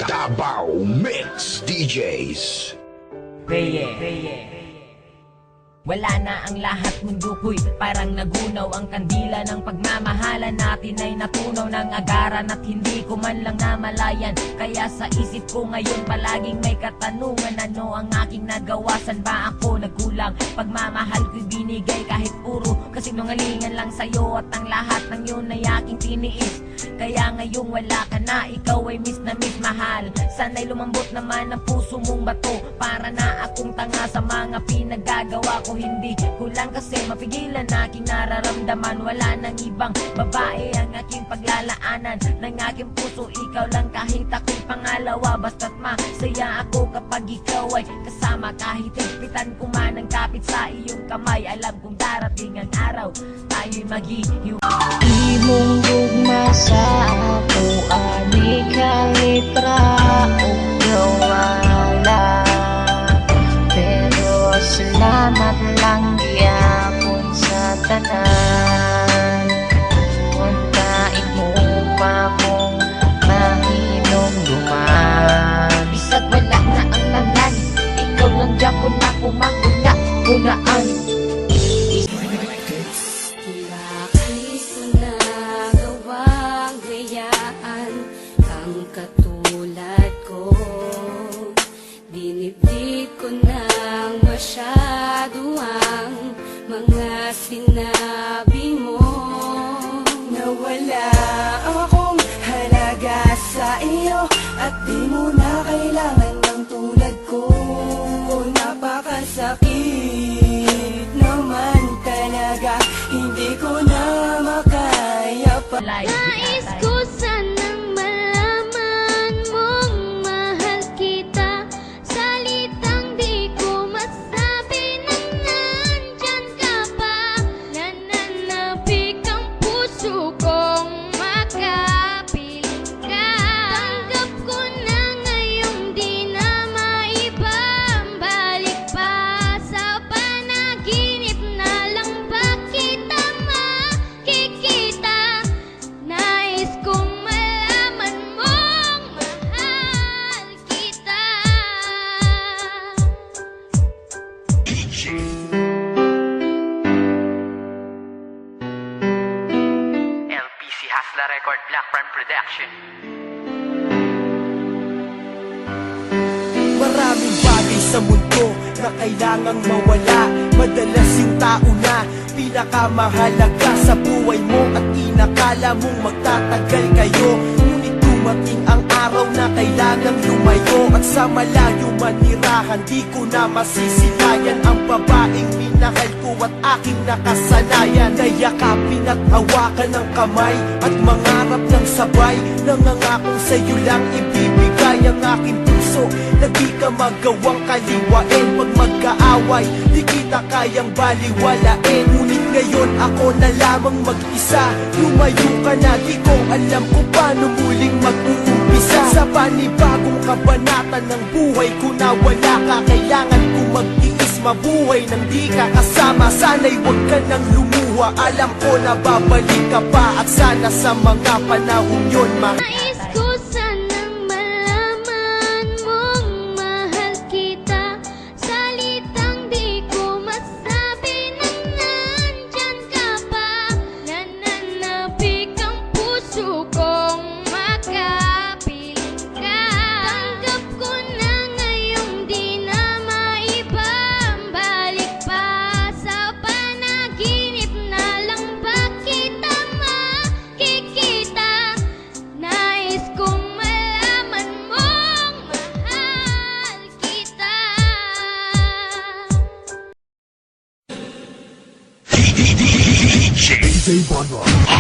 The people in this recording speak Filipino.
Davao Mix DJs. Wala na ang lahat, mundo ko'y parang nagunaw. Ang kandila ng pagmamahalan natin ay natunaw ng agaran at hindi ko man lang namalayan. Kaya sa isip ko ngayon palaging may katanungan, ano ang aking nagawa? San ba ako nagkulang? Pagmamahal ko'y binigay kahit puro kasinungalingan lang sa'yo, at ang lahat ng yun ay aking tiniis. Kaya ngayong wala ka na, ikaw ay miss na miss mahal. Sana'y lumambot naman ang puso mong bato, para na akong tanga sa mga pinagagawa ko. Hindi ko lang kasi mapigilan aking nararamdaman. Wala nang ibang babae ang aking paglalaanan ng aking puso, ikaw lang kahit ako'y pangalawa. Basta't masaya ako kapag ikaw ay kasama, kahit higpitan ko man ang kapit sa iyong kamay. Alam kong darating ang araw tayo'y maghihiwalay. Di mong gugma sa ako, ani kalitra o gawala. Pero salamat lang gyapon sa tanan. Untain mo pa kung mahinom duman. Bisag wala na ang tanan, ikaw lang gyapon ako maghuna-hunaan. Katulad ko, dinibdib ko nang masyado ang mga sinabi mo. Nawala akong halaga sa iyo, at di mo na kailangan ng tulad ko. Napakasakit naman talaga, hindi ko na makaya pa. Nais ko sanang malaman mong mahal kita. Salitang di ko masabi nang nandyan ka pa. Nananapik ang puso kong makapiling ka. Tanggap ko na ngayong di na maibabalik pa. Sa panaginip na lang ba kita makikita? Nais kong malaman mong mahal kita. LPC Hasla Record, Black Prime Production. Maraming bagay sa mundo na kailangang mawala. Madalas yung tao na pinakamahalaga sa buhay mo, at inakala mong magtatagal kayo. Ngunit dumating ang araw na kailangang lumayo, at sa malayo manirahan, di ko na masisilayan ang babaeng minahal ko at aking nakasanayan. Nayakapin at hawakan ng kamay at mangarap ng sabay. Nangangakong sa'yo lang ibibigay ang aking puso na di ka magawang kaliwain. Pag magkaaway, di kita kayang baliwalain. Ngunit ngayon ako na lamang mag-isa. Lumayo ka na, di ko alam kung paano muling mag-uumpisa. Sa panibagong kabanata ng buhay ko na wala ka, kailangan ko mag-iis mabuhay nang di ka kasama. Sana'y huwag ka nang lumuha, alam ko na babalik ka pa, at sana sa mga panahon yun Nais ko sanang malaman mong mahal kita. Salitang di ko masabi nang nandyan ka pa. Nananapik ang puso kong makapiling ka. Tanggap ko na ngayong di na maibabalik pa. Sa panaginip na lang ba kita makikita? Nais kong malaman mong mahal kita. DJ Bonroy.